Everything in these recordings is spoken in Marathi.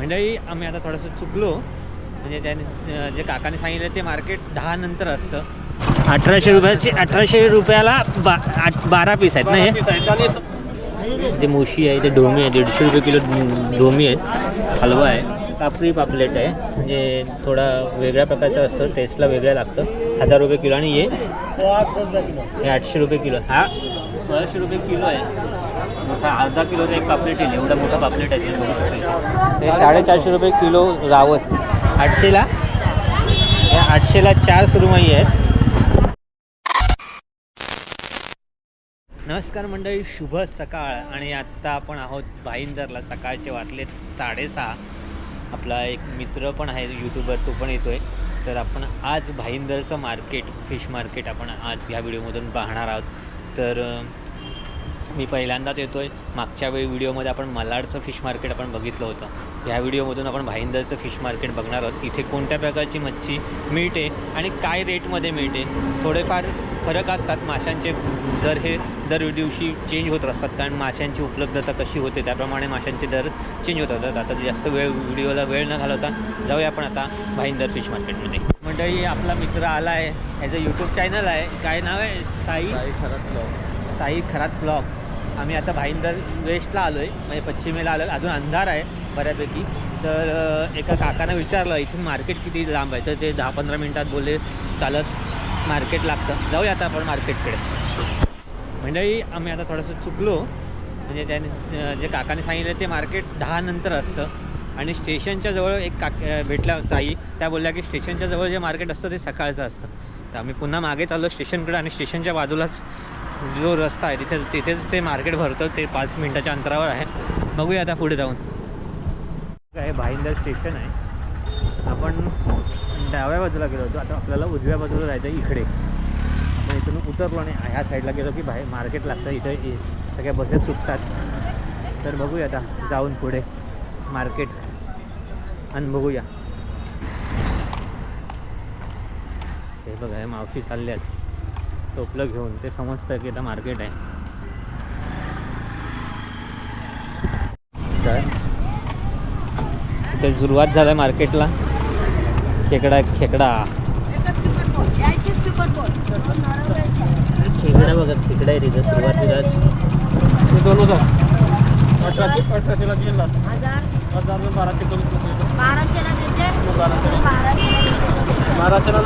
मंडळी आम्ही आता थोडंसं चुकलो, म्हणजे त्याने जे काकाने सांगितलं ते मार्केट 10 नंतर असतं. 1800 रुपयाला 12 पीस आहेत ना. हे ते मोशी आहे, ते ढोमी आहे, 150 रुपये किलो ढोमी आहेत. हलवा आहे, कापरी पापलेट आहे, म्हणजे थोडा वेगळ्या प्रकारचं असतं, टेस्टला वेगळं लागतं. 1000 रुपये किलो. आणि हे 800 रुपये किलो. हा 1600 रुपये किलो आहे. मोठा अर्धा किलोचा एक पापलेट येईल, एवढा मोठा पापलेट आहे. ते 450 रुपये किलो रावस. 800ला 4 सुरमई आहेत. नमस्कार मंडळी, शुभ सकाळ. आणि आत्ता आपण आहोत भाईंदरला. सकाळचे वाजले 6:30. आपला एक मित्र पण आहे यूट्यूबर, तो पण येतो आहे. तर आपण आज भाईंदरचं मार्केट, फिश मार्केट आपण आज ह्या व्हिडिओमधून पाहणार आहोत. तर मी पहिल्यांदाच येतो आहे. मागच्या व्हिडिओमध्ये आपण मलाडचं फिश मार्केट आपण बघितलं होतं. ह्या व्हिडिओमधून आपण भाईंदरचं फिश मार्केट बघणार आहोत. इथे कोणत्या प्रकारची मच्छी मिळते आणि काय रेटमध्ये मिळते. थोडेफार फरक असतात. माशांचे दर हे दर दिवशी चेंज होत असतात, कारण माशांची उपलब्धता कशी होते त्याप्रमाणे माशांचे दर चेंज होत असतात. आता जास्त व्हिडिओला वेळ न घालवता जाऊया आपण आता भाईंदर फिश मार्केटमध्ये. मंडळी आपला मित्र आला आहे, ह्याचं यूट्यूब चॅनल आहे. काय नाव आहे? साई खरात ब्लॉग्स. आम्ही आता भाईंदर वेस्टला आलो आहे, म्हणजे पश्चिमेला आलो. अजून अंधार आहे बऱ्यापैकी. तर एका काकानं विचारलं इथून मार्केट किती लांब आहे, तर ते 10-15 मिनटात बोलले चालत मार्केट लागतं. जाऊया आता आपण मार्केटकडे. मंडळी आम्ही आता थोडंसं चुकलो, म्हणजे त्याने जे काकाने सांगितलं ते मार्केट 10 नंतर असतं. आणि स्टेशनच्या जवळ एक भेटल्या ताई, त्या बोलल्या की स्टेशनच्या जवळ जे मार्केट असतं ते सकाळचं असतं. तर आम्ही पुन्हा मागे चाललो स्टेशनकडे, आणि स्टेशनच्या बाजूलाच जो रस्ता आहे तिथेच ते मार्केट भरतं. ते 5 मिनटाच्या अंतरावर आहे. बघूया आता पुढे जाऊन. काय भाईंदर स्टेशन आहे. आपण डाव्या बाजूला गेलो होतो, आता आपल्याला उजव्या बाजूला जायचं आहे. इकडे आपण इथून उतरलो आणि ह्या साईडला गेलो की बाहेर मार्केट लागतं. इथे सगळ्या बसेस सुटतात. तर बघूया आता जाऊन पुढे मार्केट आणि बघूया. हे बघा, हे मावशी चालले आहेत टोपलं घेऊन. ते समजतं की आता मार्केट आहे. काय इथे सुरुवात झालं मार्केटला. खेकडा खेकडा बघा, खेकडा आहे तिथं सुरुवातीलाच. 1800ला दिला, 1200ला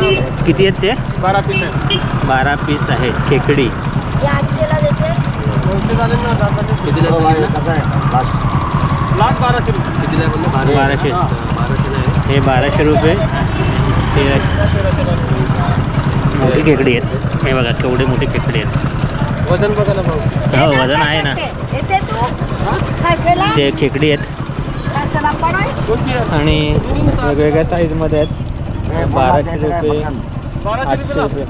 किती आहेत ते? 12 पीस आहेत. 12 पीस आहेत खेकडी. 800ला देते. 1200 रुपये. कितीला बोलले? 1200. हे 1200 रुपये. हे मोठी खेकडी आहेत. हे बघा केवढे मोठे खेकडी आहेत. वजन बघा ना भाऊ. हो, वजन आहे ना. ते खेकडी आहेत आणि वेगवेगळ्या साईजमध्ये आहेत. 1200 रुपये, 800 रुपये.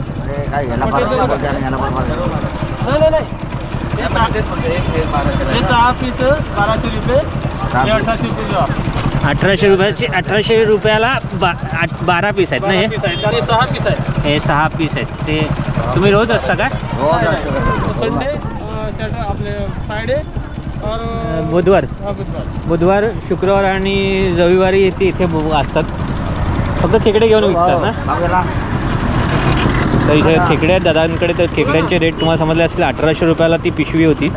नाही 6 पीस 1200 रुपये. 1800 रुपये. 1800 रुपयाला 12 पीस आहेत ना. हे 6 पीस आहेत. हे 6 पीस आहेत. ते तुम्ही रोज असता का? संडे, आपले फ्रायडे और बुधवार, शुक्रवार आणि रविवारी इथे असतात. फक्त खेकडे घेऊन विकतात ना. तर इथे खेकडे आहेत दादांकडे. तर खेकड्यांचे रेट तुम्हाला समजले असतील. 1800 रुपयाला ती पिशवी होती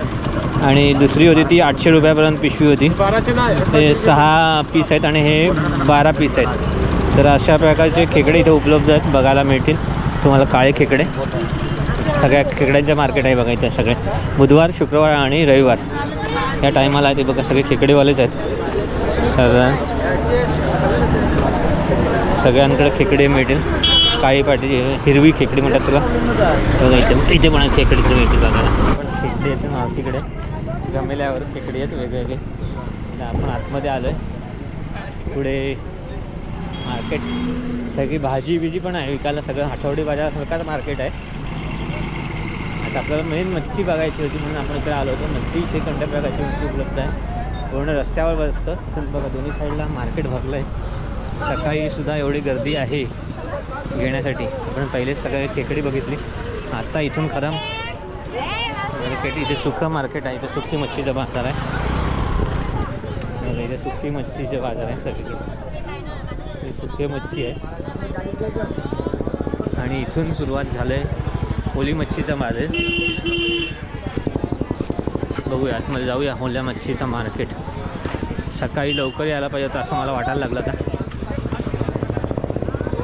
आणि दुसरी होती ती 800 रुपयापर्यंत पिशवी होती. ते 6 पीस आहेत आणि हे 12 पीस आहेत. तर अशा प्रकारचे खेकडे इथे उपलब्ध आहेत, बघायला मिळतील तुम्हाला. काळे खेकडे, सगळ्या खेकड्यांचे मार्केट आहे बघा इथे. सगळे बुधवार, शुक्रवार आणि रविवार या टायमाला आहे. ते बघा सगळे खेकडेवालेच आहेत. सगळ्यांकडे खेकडे मिळतील. काळी पाटी, हिरवी खेकडी म्हणतात तुला. बघा इथे पण खेकडीचं मिळतील बघायला. पण खेकडी आहेत मावशीकडे. गमेल्यावर खेकडी आहेत वेगवेगळे. आपण आतमध्ये आलो आहे. पुढे मार्केट, सगळी भाजी बिजी पण आहे विकायला. सगळं आठवडी बाजारासारखाच मार्केट आहे. आता आपल्याला मेन मच्छी बघायची होती म्हणून आपण इकडे आलो होतो. मच्छी इथे कोणत्या प्रकारची मच्छी उपलब्ध आहे. पूर्ण रस्त्यावर बसतं. तर बघा दोन्ही साईडला मार्केट भरलं आहे. सकाळीसुद्धा एवढी गर्दी आहे घेण्यासाठी. आपण पहिलेच सगळे खेकडी बघितली. आत्ता इथून खरं मार्केट, इथे सुखं मार्केट आहे. इथे सुकी मच्छीचा बाजार आहे. बघा इथे सुकी मच्छीचे बाजार आहे सगळीकडे. ही सुकी मच्छी आहे आणि इथून सुरुवात झालं आहे ओली मच्छीचा बाजार. बघूया आतमध्ये जाऊया ओल्या मच्छीचा मार्केट. सकाळी लवकर यायला पाहिजे होतं असं मला वाटायला लागलं का.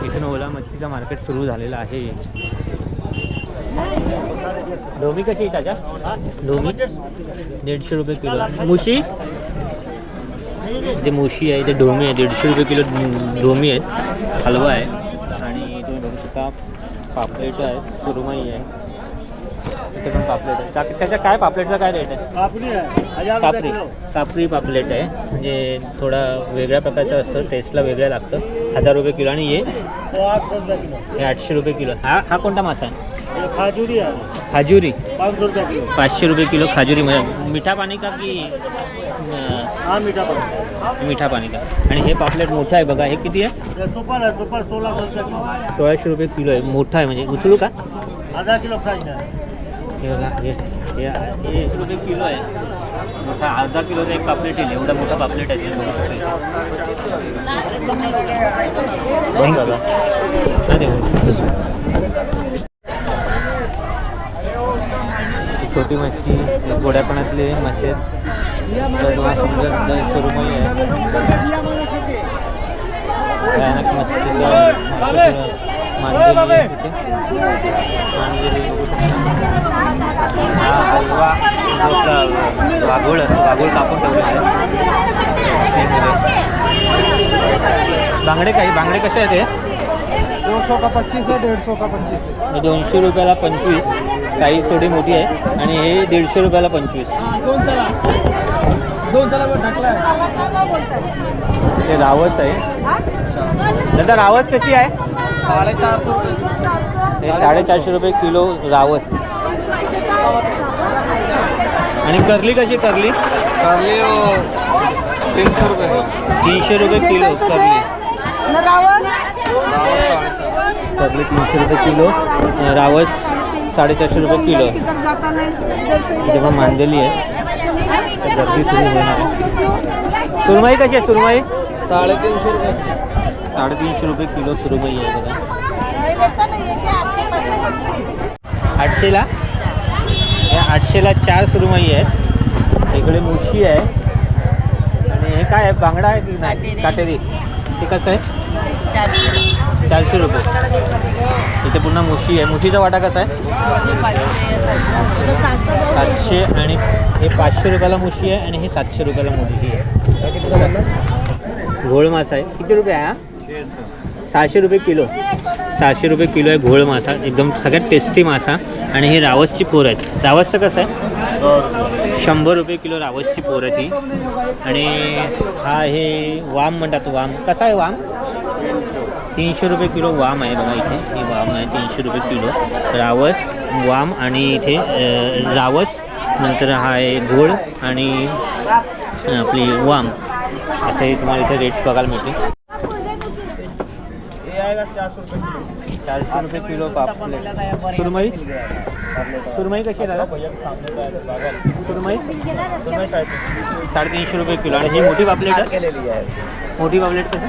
इथून ओला मच्छीचा मार्केट सुरू झालेला आहे. ढोमी कशी आहे ताजा? ढोमी 150 रुपये किलो. मुशी ते मुशी आहे, ते ढोमी आहे 150 रुपये किलो. ढोमी आहेत, हलवा आहे आणि तुम्ही बघू शकता पापलेट आहे, सुरमई आहे. इथे पण पापलेट आहे. त्याच्या काय पापलेटचा काय रेट आहे? कापरी पापलेट आहे, म्हणजे थोडा वेगळ्या प्रकारचं असतं, टेस्टला वेगळं लागतं. 1000 रुपये किलो. आणि हे 800 रुपये किलो. हा कोणता मासा आहे? खाजुरी आहे, खाजुरी 500 रुपये किलो. 500 रुपये किलो खाजुरी. म्हणजे मिठा पाणी का की हा मीठा पण मिठा पाणी का? आणि हे पापलेट मोठं आहे बघा. हे किती आहे? सुपर आहे, सुपर 1600 रुपये किलो. 1600 रुपये किलो आहे. मोठा आहे, म्हणजे उचलू का? आधा किलो फ्राईज आहे. हे बघा हे 1 रुपये किलो आहे. मोठा अर्धा किलोचा एक पापलेट येईल. एवढा मोठा पापलेट आहे. छोटी मच्छी, गोड्यापणातले मासे समजा सुरमई आहे. भयानक मच्छीचा मांदेली आहे तिथे. मांदेली बघू शकता. हा हलवा आपला वाघोळ असतो, वाघोळ कापून ठेवलेला आहे. बांगडे बांगडे कसे आहेत हे? 200 का 25 है, 150 का 25 है. 200 रुपयाला 25. साईज थोडी मोठी आहे. आणि हे 150 रुपयाला 25. दोन चला टाकला ते रावस आहे. दादा रावस कशी आहे? 450 हे 450 रुपये किलो रावस. आणि करली कशी? करली 300 रुपये. 300 रुपये किलो करली. करली 300 रुपये किलो. रावस 450 रुपये किलो. जेव्हा मांदेली आहे गर्दी सुरू होणार आहे. सुरमई कशी आहे? सुरमई 350 रुपये. 350 रुपये किलो सुरमई आहे बघा. 800ला 800ला 4 सुरमई आहेत. इकडे मुशी आहे. आणि हे काय आहे? बांगडा आहे की नाही? काटेरी. ते कसं आहे? 400 रुपये. इथे पुन्हा मुशी आहे. मुशीचा वाटा कसा आहे? 700. आणि हे 500 रुपयाला मुशी आहे आणि हे 700 रुपयाला मुशी आहे. घोळ मासा आहे. किती रुपये आहे हा? 600 रुपये किलो. 600 रुपये किलो आहे घोळ मासा. एकदम सगळ्यात टेस्टी मासा. आणि हे रावसची पोर आहेत. रावसचं कसं आहे? 100 रुपये किलो रावसची पोर आहे ती. आणि हा हे वाम म्हणतात. वाम कसा आहे? वाम 300 रुपये किलो वाम आहे बघा. इथे ही वाम आहे 300 रुपये किलो. रावस, वाम आणि इथे रावस, नंतर हा आहे घोळ आणि आपली वाम. असे तुम्हाला इथे रेट्स बघायला मिळते. 400 रुपये किलो पापलेट. सुरमई सुरमई कशी आहे दादा? सुरमई 350 रुपये किलो. आणि ही मोठी पापलेट आहे. मोठी पापलेट कसं?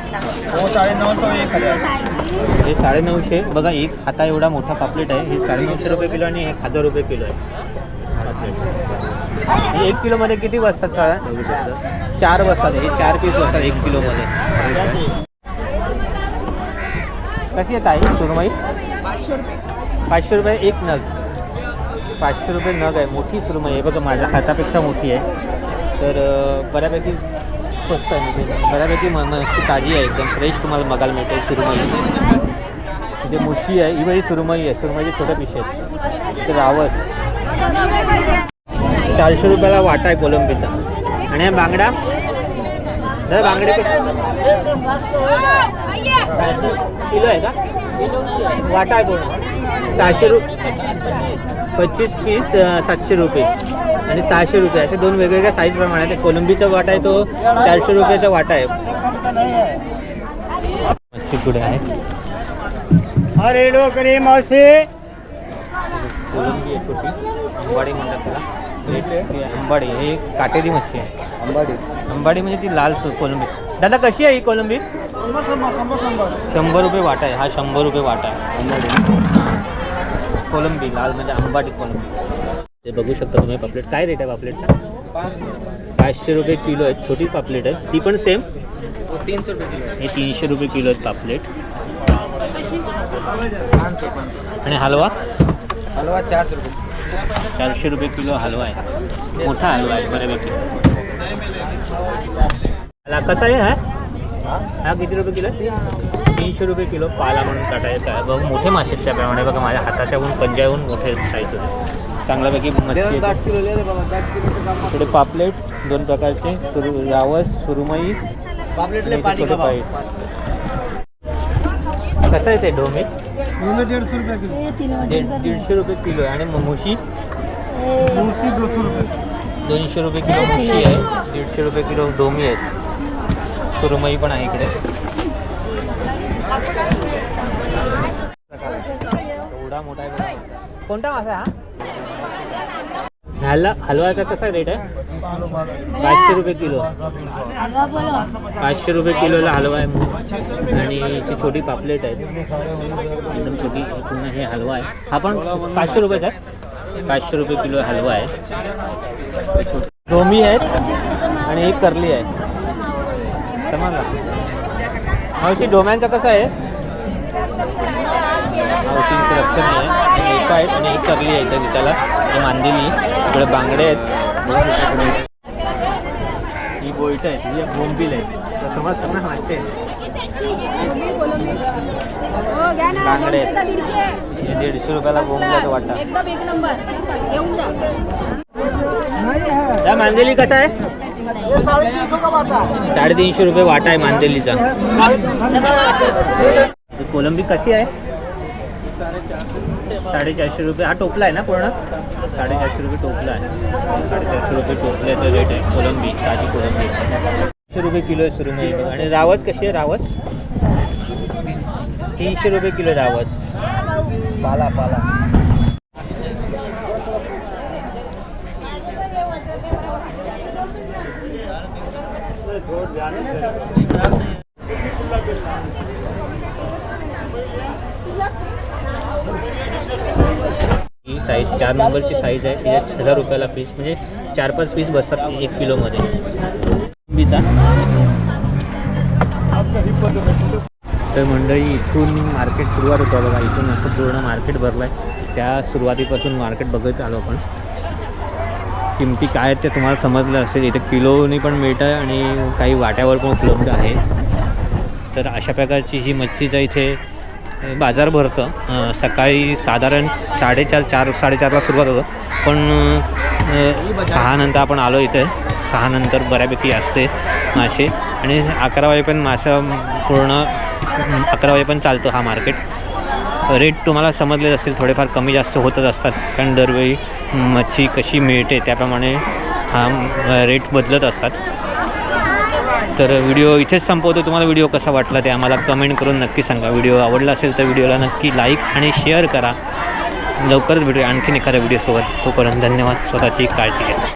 950. हे 950 बघा. एक हाता एवढा मोठा पापलेट आहे. हे 950 रुपये किलो आणि 1000 रुपये किलो आहे पापलेट. 1 किलोमध्ये किती बसतात का? 4 बसतात. हे 4 पीस बसतात 1 किलोमध्ये. कशी आहे ताई सुरमई? 500 रुपये एक नग. 500 रुपये नग आहे. मोठी सुरमई आहे बघा. माझ्या हातापेक्षा मोठी आहे. तर बऱ्यापैकी स्वस्त आहे. म्हणजे बऱ्यापैकी मच्छी ताजी आहे. एकदम फ्रेश तुम्हाला बघायला मिळते सुरमई. इथे मुशी आहे. ही बरी सुरमई आहे. सुरमईचे छोटे पिशे आहेत. इथे रावस 400 रुपयाला वाटा आहे कोलंबीचा. आणि हा बांगडा दादा बांगडे किलो आहे का? वाटा आहे पूर्ण 600 रुपये. 25 पीस 700 रुपये आणि 600 रुपये असे दोन वेगवेगळ्या साईजप्रमाणे आहे. कोलंबीचा वाटा आहे तो 400 रुपयाचा वाटा आहे. मच्छी पुढे आहे. अरे लोकरी मावशी कोलंबी आहे छोटी. अंबाडी म्हणतात त्याला. अंबाडी, हे काटेरी मच्छी आहे. अंबाडी. अंबाडी म्हणजे ती लाल कोलंबी. दादा कशी आहे ही कोलंबी? 100 रुपये वाटा आहे. हा 100 रुपये वाटा आहे अंबाडी. कोलंबी लाल म्हणजे अंबाडी कोलंबी. ते बघू शकता तुम्ही पापलेट. काय रेट आहे पापलेटचा? 500 रुपये किलो आहे. छोटी पापलेट आहे ती पण सेम 300 रुपये किलो. हे 300 रुपये किलो आहेत पापलेट. आणि हलवा? हलवा 400 रुपये. 400 रुपये किलो हलवा आहे. मोठा हलवा आहे बऱ्यापैकी. कसा आहे हा किती रुपये किलो? 300 रुपये किलो. पाला म्हणून काटायचा आहे. बघ मोठे मासे आहेत त्याप्रमाणे. बघा माझ्या हाताच्याहून पंजाहून मोठे साईज होते. चांगल्यापैकी मच्छी. थोडे पापलेट 2 प्रकारचे. रावस, सुरमई, छोटे पाई. कसं आहे ते ढोमे? 150 रुपये किलो. 150 रुपये किलो आहे. आणि मुशी? 200 रुपये. 200 रुपये किलो मुशी आहे. 150 रुपये किलो ढोमी आहेत. सुरमई पण आहे इकडे. एवढा मोठा आहे. कोणता मासा आहे हा? हलवाचा कसा रेट आहे? 500 रुपये किलो. 500 रुपये किलोला हलवा आहे. आणि याची छोटी पापलेट आहे एकदम छोटी. पुन्हा हे हलवा आहे. हा पण 500 रुपयाचा आहे. 500 रुपये किलो हलवा आहे. ढोमी आहेत आणि एक करली आहे. समजला? मावशी ढोम्यांचा कसा आहे? मावशींचं लक्ष नाही आहे. एक आहेत आणि एक करली आहे इथं त्याला. मांदिली. इकडे बांगडे आहेत. ही बोईट आहेत. ही बोंबील आहेत. तर समजतं ना मासे. बांगडे आहेत. 150 रुपयाला बोंबील वाटा. एकदम एक नंबर. येऊन जा. त्या मांदेली कसा आहे? 350 रुपये वाटा आहे मांदेलीचा. कोलंबी कशी आहे? 450 रुपये. हा टोपला आहे ना पूर्ण? 450 रुपये टोपला आहे. 450 रुपये टोपल्याचा रेट आहे. कोलंबी, ताजी कोलंबी 100 रुपये किलो आहे सुरमई. आणि रावस कशी आहे? रावस 300 रुपये किलो रावस. पाला पाला. ही साईज 4 नंबरची साईज आहे. तिच्यात 1000 रुपयाला पीस. म्हणजे 4-5 पीस बसतात 1 किलोमध्ये. बीचा तर मंडळी इथून मार्केट सुरुवात होतं बघा. इथून असं पूर्ण मार्केट भरलं आहे. त्या सुरुवातीपासून मार्केट बघत आलो आपण. किमती काय आहेत ते तुम्हाला समजलं असेल. इथे किलोनी पण मिळतं आहे आणि काही वाट्यावर पण उपलब्ध आहे. तर अशा प्रकारची ही मच्छीचं इथे बाजार भरतं. सकाळी साधारण 4:30-4:30ला सुरुवात होतं. पण 6 नंतर आपण आलो इथे. 6 नंतर बऱ्यापैकी असते मासे. आणि 11 वाजेपर्यंत मासा पूर्ण 11 वाजेपर्यंत चालतो हा मार्केट. रेट तुम्हाला समजलेच असेल. थोडेफार कमी जास्त होतच असतात. कारण दरवेळी मच्छी कशी मिळते त्याप्रमाणे हा रेट बदलत असतात. तर व्हिडिओ इथेच संपवतो. तुम्हाला व्हिडिओ कसा वाटला ते आम्हाला कमेंट करून नक्की सांगा. व्हिडिओ आवडला असेल तर व्हिडिओला नक्की लाईक आणि शेअर करा. लवकरच भेटूया आणखीन एखाद्या व्हिडिओसोबत. तोपर्यंत धन्यवाद. स्वतःची काळजी घ्या.